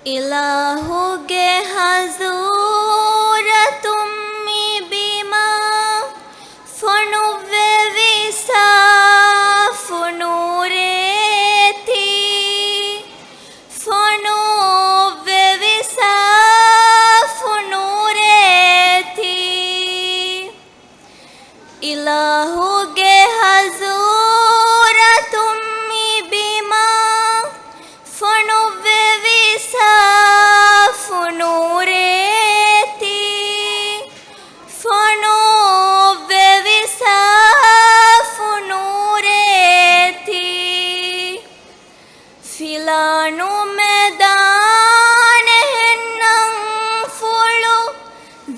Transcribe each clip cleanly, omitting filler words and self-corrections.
इलाहुगे हजूर तुम्मी बीमा फनुवे विसा फनुरेती फनुवे विसा फनुरेती इलाहुगे हजूर तुम्मी बीमा फनुवे विसा फनुरेती फनुवे विसा फनुरेती फिलानु मैदान हिन्नं फुलु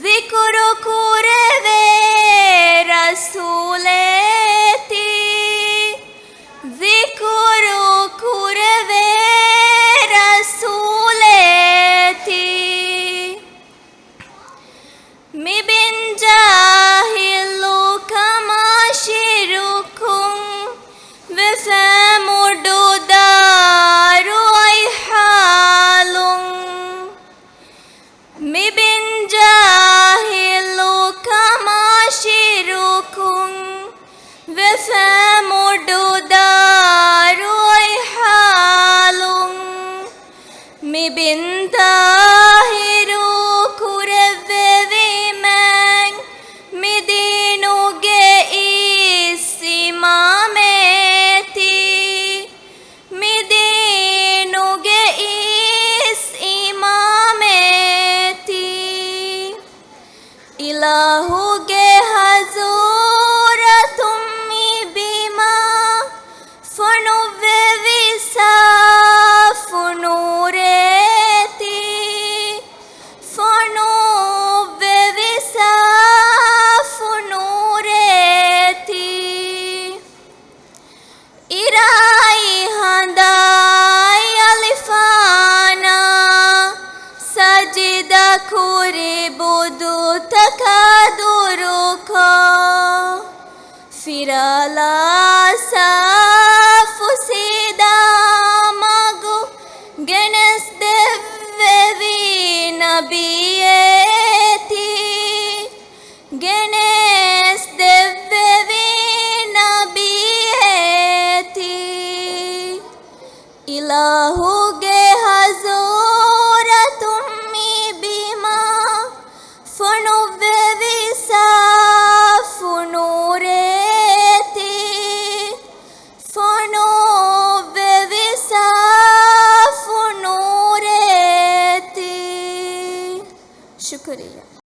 ज़िक्र कुरवे रसूलेती ज़िक्र कुरवे रसूलेती मिबिन जाहिलु कमा शिरुकुम वफ़मुडु दारु हालुं मिबिन जाहिलु कमा शिरुकुम वफ़मुडु दारु हालुं मिबिन ताहिरु कुरवे विमंग मिदीनुगे इस इमामेती मिदीनुगे इस इमामेती इलाहुगे हजूर तुम्मी बीमा फनुवे विसा फनुरेती फनुवे विसा फनुरेती इराई हंदाई अलिफाना सजिदा खुरी बुदु तकादुरुको फिराला साफुसीदा मगु गणस देवी नबियेती गणेश देवी नबियेती इलाहुगे हजूर तुम्मी बीमा फनुवे विसा फनुरेती फनुवे विसा फनुरेती। शुक्रिया।